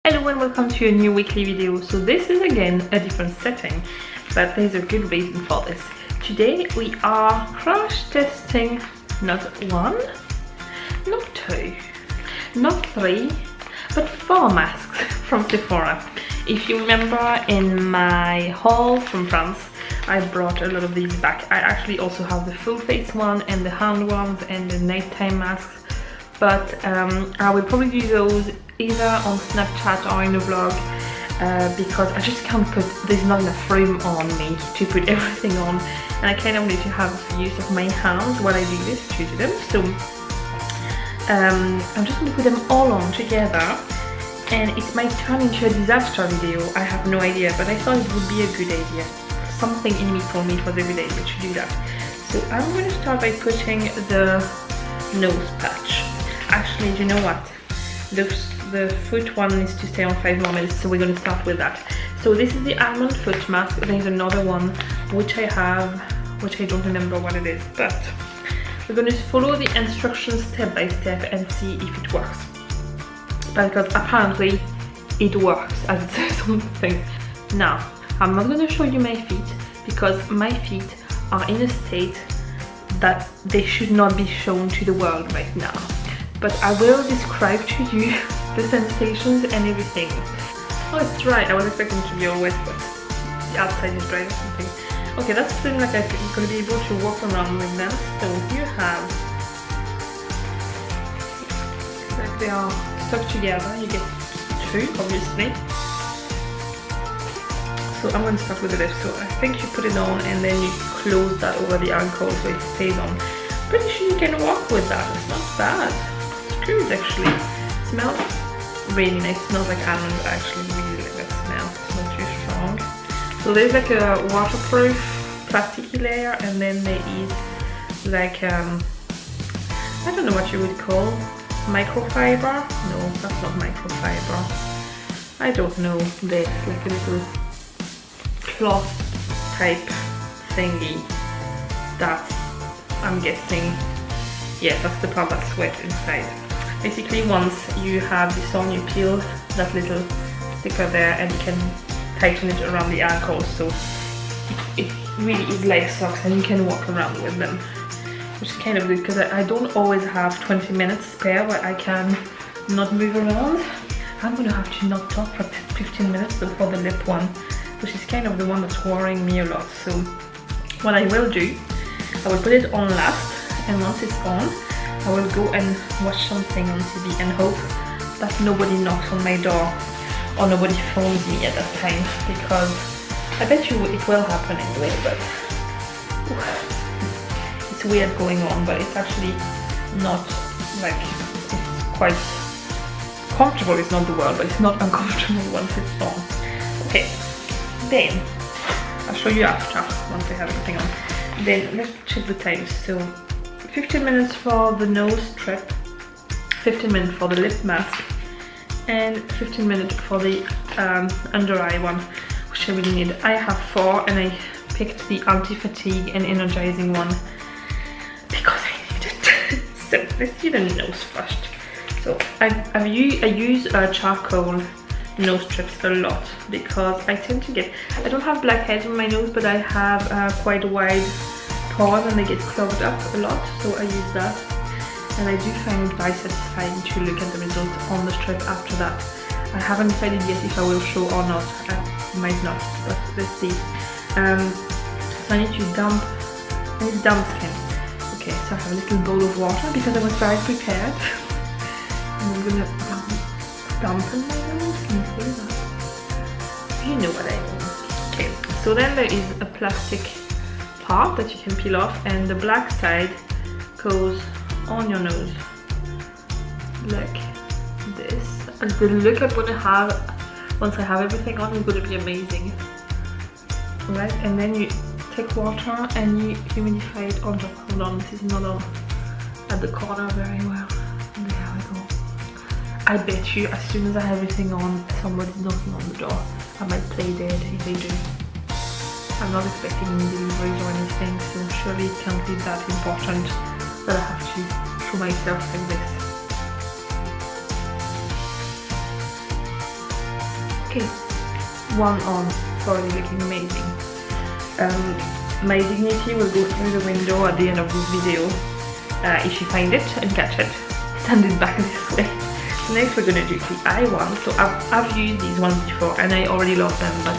Hello and welcome to a new weekly video. So this is again a different setting, but there's a good reason for this. Today we are crash testing not one, not two, not three, but 4 masks from Sephora. If you remember in my haul from France, I brought a lot of these back. I actually also have the full face one and the hand ones and the nighttime masks, but I will probably do those either on Snapchat or in a vlog because I just can't put, there's not enough room on me to put everything on, and I kind of need to have use of my hands while I do this to do them. So I'm just going to put them all on together, and it might turn into a disaster video. I have no idea, but I thought it would be a good idea. Something in me told me it was a good idea to do that. So I'm going to start by putting the nose patch. Actually, do you know what? The foot one needs to stay on 5 more minutes, so we're going to start with that. So this is the almond foot mask. There's another one which I have, which I don't remember what it is, but we're going to follow the instructions step by step and see if it works. Because apparently it works, as it says on the thing. Now, I'm not going to show you my feet because my feet are in a state that they should not be shown to the world right now. But I will describe to you the sensations and everything. Oh, it's dry. I was expecting it to be all wet, but the outside is dry or something. Okay, that's feeling like I'm going to be able to walk around with them. So you have, like they are stuck together. You get 2, obviously. So I'm going to start with the left. So I think you put it on and then you close that over the ankle so it stays on. Pretty sure you can walk with that. It's not bad. Good actually. It smells really nice. It smells like almond. I actually really like that smell. It's not too strong. So there's like a waterproof plasticky layer, and then there is like I don't know what you would call microfiber. No, that's not microfiber. I don't know. There's like a little cloth type thingy that I'm guessing, yeah, that's the part that's wet inside. Basically, once you have this on, you peel that little sticker there and you can tighten it around the ankle, so it really is like socks and you can walk around with them, which is kind of good because I don't always have 20 minutes spare where I can not move around. I'm going to have to not talk for 15 minutes before the lip one, which is kind of the one that's worrying me a lot. So what I will do, I will put it on last, and once it's on, I will go and watch something on TV and hope that nobody knocks on my door or nobody phones me at that time, because I bet you it will happen anyway, but it's weird going on, but it's actually not like, it's quite comfortable. It's not the world, but it's not uncomfortable once it's on. Okay, then I'll show you after, once I have everything on. Then let's check the time. So 15 minutes for the nose strip, 15 minutes for the lip mask, and 15 minutes for the under eye one, which I really need. I have 4 and I picked the anti-fatigue and energizing one because I need it. So let's do the nose first. So I use charcoal nose strips a lot because I tend to get, I don't have blackheads on my nose, but I have quite wide pores and they get clogged up a lot, so I use that, and I do find it very satisfying to look at the results on the strip after that. I haven't decided yet if I will show or not. I might not, but let's see. So I need to damp skin. Okay, so I have a little bowl of water because I was very prepared. And I'm gonna dampen my nose. Can you see that? You know what I mean. Okay, so then there is a plastic part that you can peel off, and the black side goes on your nose like this. And the look I'm gonna have once I have everything on is gonna be amazing. Right, and then you take water and you humidify it on top. Hold on, this is not on at the corner very well. There we go. I bet you as soon as I have everything on, somebody's knocking on the door. I might play dead if they do. I'm not expecting any deliveries or anything, so surely it can't be that important that I have to show myself like this. Okay, one on. It's already looking amazing. My dignity will go through the window at the end of this video if you find it and catch it. Stand it back this way. So next we're gonna do the eye one. So I've used these ones before and I already love them, but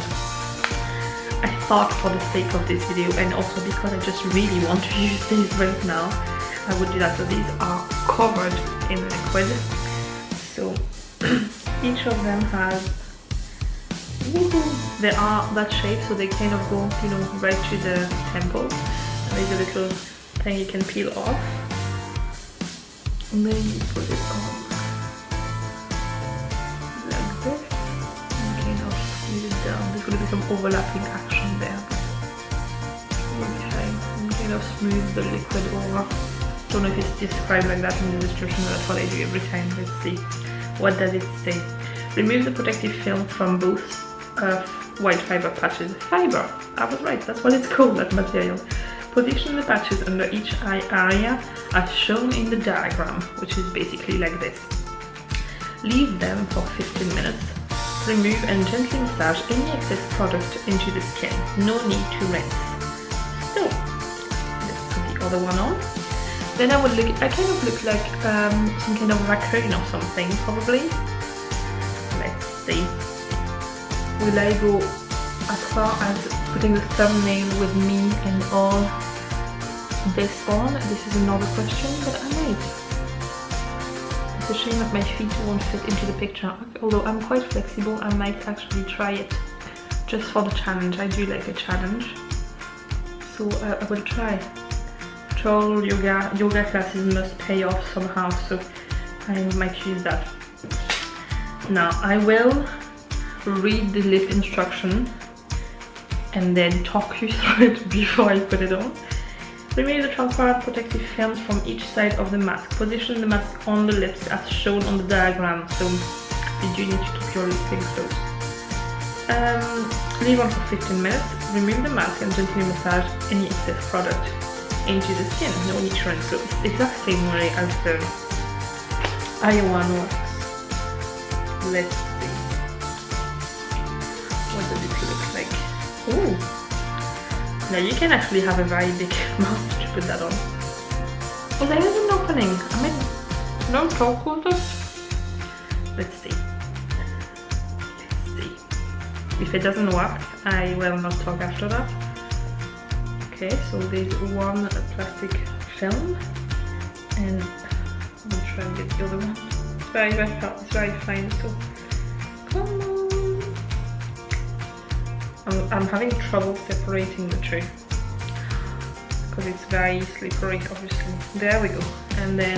I thought for the sake of this video and also because I just really want to use these right now, I would do that. So these are covered in liquid. So each of them has, they are that shape, so they kind of go, you know, right to the temple. And there's a little thing you can peel off. And then you put it on like this. And kind of squeeze it down. There's going to be some overlapping action there. We'll be fine. And kind of smooth the liquid over. Don't know if it's described like that in the description, but that's what I do every time. Let's see. What does it say? Remove the protective film from both white fiber patches. Fiber! I was right, that's what it's called, that material. Position the patches under each eye area as shown in the diagram, which is basically like this. Leave them for 15 minutes. Remove and gently massage any excess product into the skin. No need to rinse. So, let's put the other one on. Then I kind of look like some kind of raccoon or something, probably. Let's see. Will I go as far as putting the thumbnail with me and all this on? This is another question, but I might. It's a shame that my feet won't fit into the picture. Although I'm quite flexible, I might actually try it just for the challenge. I do like a challenge. So I will try. All yoga classes must pay off somehow, so I might use that. Now I will read the lip instruction and then talk you through it before I put it on. Remove the transparent protective films from each side of the mask. Position the mask on the lips as shown on the diagram, so you do need to keep your lips closed. Leave on for 15 minutes. Remove the mask and gently massage any excess product into the skin, no need to rinse. So it's the exact same way as the eye one works. Let's see. What does it look like? Ooh! Now you can actually have a very big mouth to put that on. Oh, there is an opening. I mean, don't talk with us. Let's see. Let's see. If it doesn't work, I will not talk after that. Okay, so there's one plastic film, and I'll try and get the other one. It's very fine, so come on. I'm having trouble separating the two because it's very slippery, obviously. There we go. And then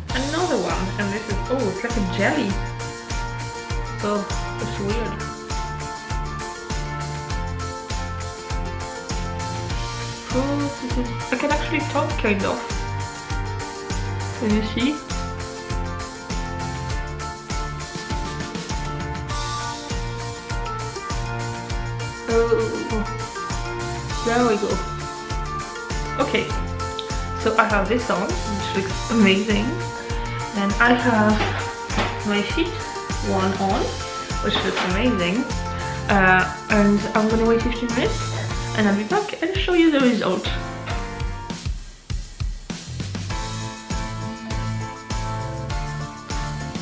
another one, and this is, oh, it's like a jelly. Oh, it's weird. I can actually talk kind of. Can you see? Oh, there we go. Okay, so I have this on, which looks amazing, and I have my feet one on, which looks amazing, and I'm gonna wait 15 minutes. And I'll be back and show you the result.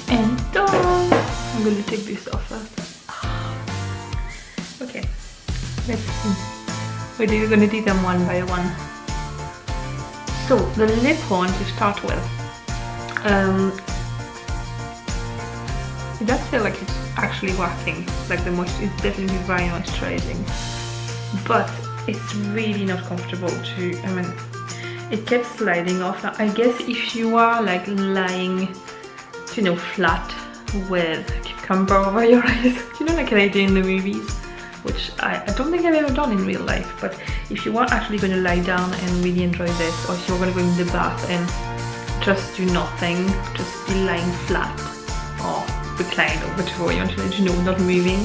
And done! I'm going to take this off first. Okay, let's see. We're going to do them one by one. So, the lip one to start with. It does feel like it's actually working. Like it's definitely very moisturizing. But it's really not comfortable to, I mean, it kept sliding off. Now, I guess if you are like lying, you know, flat with cucumber over your eyes, you know, like they do in the movies, which I don't think I've ever done in real life, but if you are actually going to lie down and really enjoy this, or if you're going to go in the bath and just do nothing, just be lying flat or reclined or whatever you want to do, you know, not moving.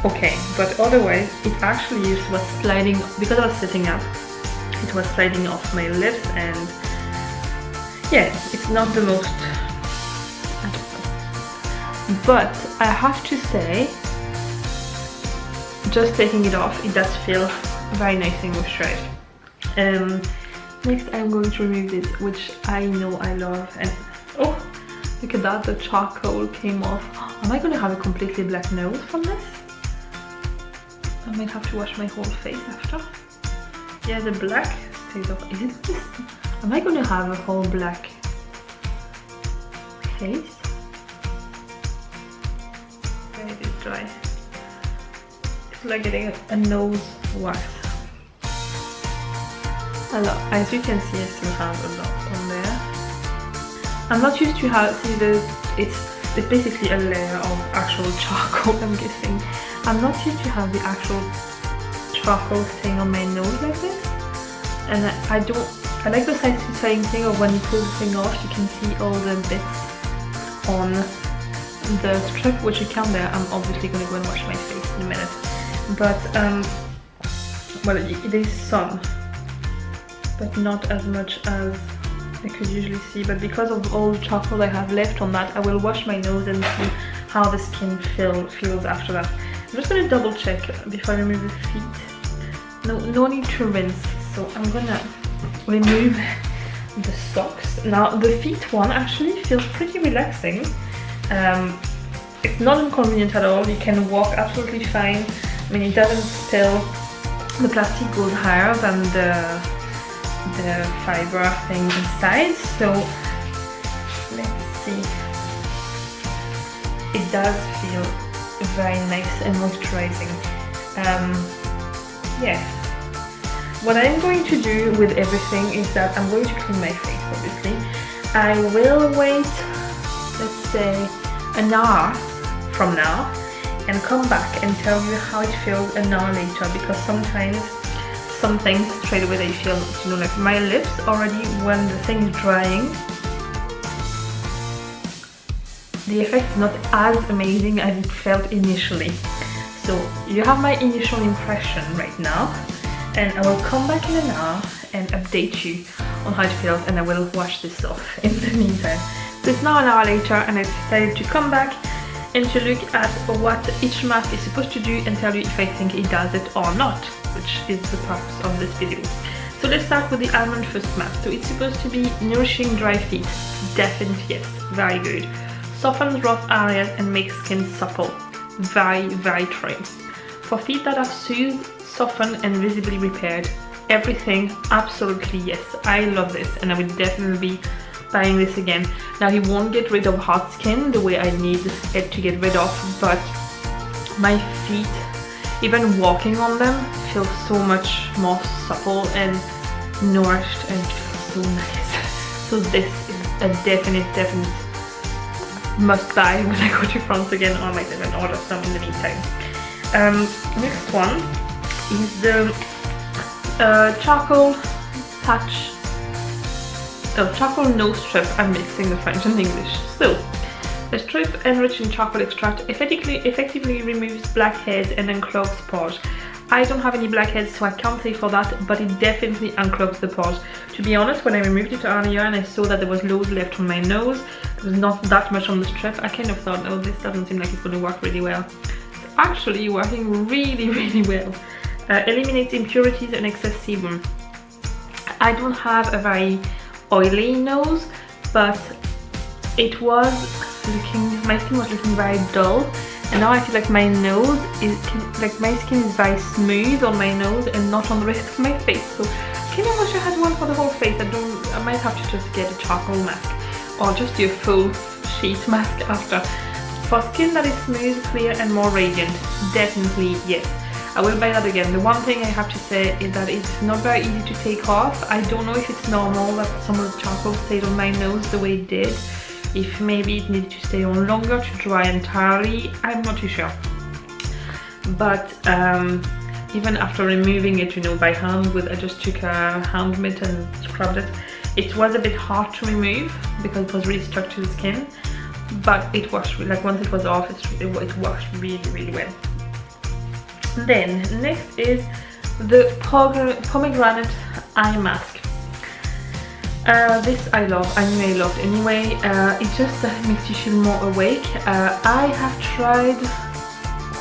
Okay, but otherwise it actually was sliding, because I was sitting up, it was sliding off my lips, and yeah, it's not the most, I don't know. But I have to say, just taking it off, it does feel very nice and moisturized. Next I'm going to remove this, which I know I love, and oh, look at that, the charcoal came off. Am I going to have a completely black nose from this? I might have to wash my whole face after. Yeah, the black stays off. Is it this? Am I going to have a whole black face? Okay, it is dry. It's like getting a nose wax. As you can see, I still have a lot on there. I'm not used to how, see this, it's basically a layer of actual charcoal, I'm guessing. I'm not used to have the actual charcoal staying on my nose like this. And I like the satisfying thing of when you pull the thing off, you can see all the bits on the strip, which you can there. I'm obviously going to go and wash my face in a minute. But, well, there's some, but not as much as I could usually see. But because of all the charcoal I have left on that, I will wash my nose and see how the skin feels after that. I'm just going to double check before I remove the feet. No need to rinse, so I'm gonna remove the socks. Now the feet one actually feels pretty relaxing. It's not inconvenient at all. You can walk absolutely fine. I mean, it doesn't spill. The plastic goes higher than the fiber thing inside, so let's see. It does feel very nice and moisturizing. Yeah. What I'm going to do with everything is that I'm going to clean my face, obviously. I will wait, let's say, an hour from now and come back and tell you how it feels an hour later, because sometimes some things straight away they feel, you know, like my lips already, when the thing is drying, the effect is not as amazing as it felt initially. So you have my initial impression right now, and I will come back in an hour and update you on how it feels, and I will wash this off in the meantime. So it's now an hour later, and I decided to come back and to look at what each mask is supposed to do and tell you if I think it does it or not, which is the purpose of this video. So let's start with the Almond First mask. So it's supposed to be nourishing dry feet. Definitely yes, very good. Softens rough areas and makes skin supple. Very, very true. For feet that are soothed, softened and visibly repaired, everything absolutely yes. I love this, and I will definitely be buying this again. Now he won't get rid of hot skin the way I need it to get rid of, but my feet, even walking on them, feel so much more supple and nourished and so nice. So this is a definite must buy when I go to France again, or I might even order some in the meantime. Next one is the charcoal patch, charcoal nose strip. I'm mixing the French and English. So the strip enriched in charcoal extract effectively removes blackheads and unclogs pores. I don't have any blackheads, so I can't say for that, but it definitely unclogs the pores. To be honest, when I removed it earlier and I saw that there was loads left on my nose, there was not that much on the strip, I kind of thought, oh, this doesn't seem like it's going to work really well. It's actually working really well. Eliminates impurities and excess sebum. I don't have a very oily nose, but it was looking, my skin was looking very dull, and now I feel like my nose is, like my skin is very smooth on my nose and not on the rest of my face. So I kind of wish I had one for the whole face. I might have to just get a charcoal mask or just do a full sheet mask after. For skin that is smooth, clear and more radiant, definitely yes. I will buy that again. The one thing I have to say is that it's not very easy to take off. I don't know if it's normal that some of the charcoal stayed on my nose the way it did. If maybe it needed to stay on longer to dry entirely, I'm not too sure. But even after removing it, you know, by hand, I just took a hand mitt and scrubbed it. It was a bit hard to remove because it was really stuck to the skin, but it washed, like once it was off, it washed really well. Then next is the pomegranate eye mask. This I love, I knew I loved anyway. It just makes you feel more awake. I have tried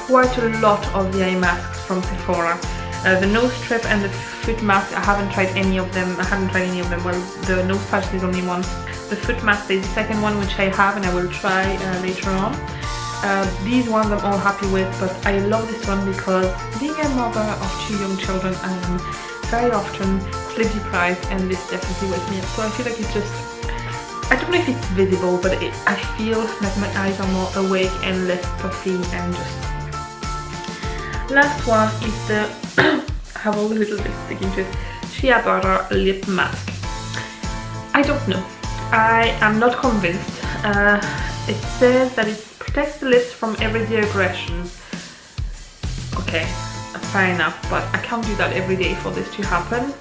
quite a lot of the eye masks from Sephora. The nose strip and the foot mask, I haven't tried any of them. Well, the nose patch is only one. The foot mask is the second one, which I have and I will try later on. These ones I'm all happy with, but I love this one because being a mother of 2 young children, I am very often sleep deprived, and this definitely wakes me up. So I feel like it's just, I don't know if it's visible, but I feel like my eyes are more awake and less puffy and just... Last one is the, I have all the little bits sticking to it, Shea Butter Lip Mask. I don't know. I am not convinced. It says that it protects the lips from everyday aggressions. Okay, fair enough, but I can't do that every day for this to happen.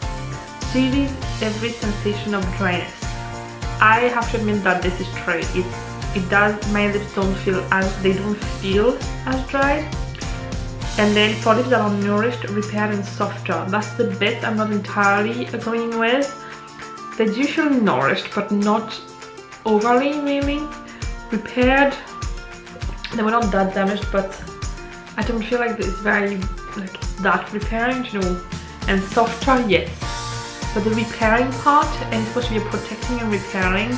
Soothes every sensation of dryness. I have to admit that this is true. It does, my lips don't feel as dry. And then for lips that are nourished, repaired and softer. That's the bit I'm not entirely agreeing with. They do feel nourished, but not overly really. Repaired, they were not that damaged, but I don't feel like it's very like that repairing, you know. And softer, yes. But the repairing part, and it's supposed to be a protecting and repairing,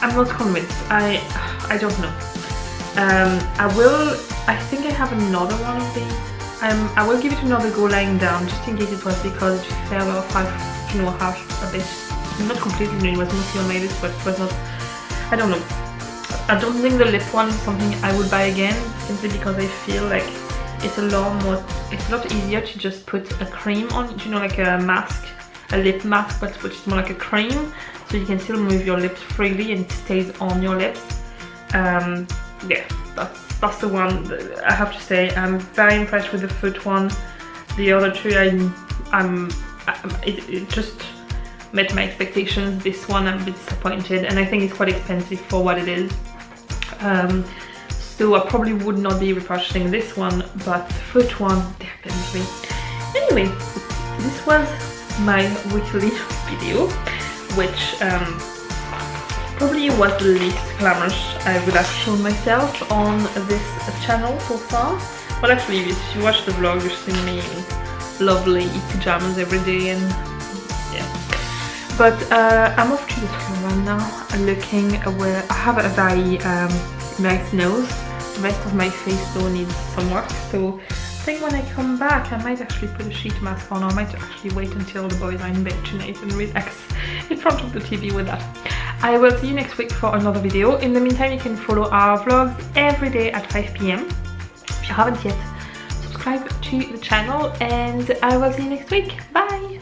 I'm not convinced. I don't know. I think I have another one of these. I will give it another go lying down, just in case it was because it fell off half a bit. Not completely new, it was mostly on my lips, but it was not, I don't know. I don't think the lip one is something I would buy again, simply because I feel like it's a lot easier to just put a cream on, you know, like a mask, a lip mask, but which is more like a cream, so you can still move your lips freely and it stays on your lips. Yeah, that's the one that I have to say. I'm very impressed with the foot one. The other two, it just met my expectations. This one I'm a bit disappointed, and I think it's quite expensive for what it is. So I probably would not be repurchasing this one, but the foot one definitely. Anyway, this was my weekly video, which probably was the least glamorous I would have shown myself on this channel so far. Well, actually, if you watch the vlog, you've seen me in lovely pajamas every day, and yeah. But I'm off to the salon now, looking where I have a very nice nose. The rest of my face though needs some work, so I think when I come back I might actually put a sheet mask on, or I might actually wait until the boys are in bed tonight and relax in front of the TV with that. I will see you next week for another video. In the meantime, you can follow our vlogs every day at 5 PM. If you haven't yet, subscribe to the channel, and I will see you next week. Bye!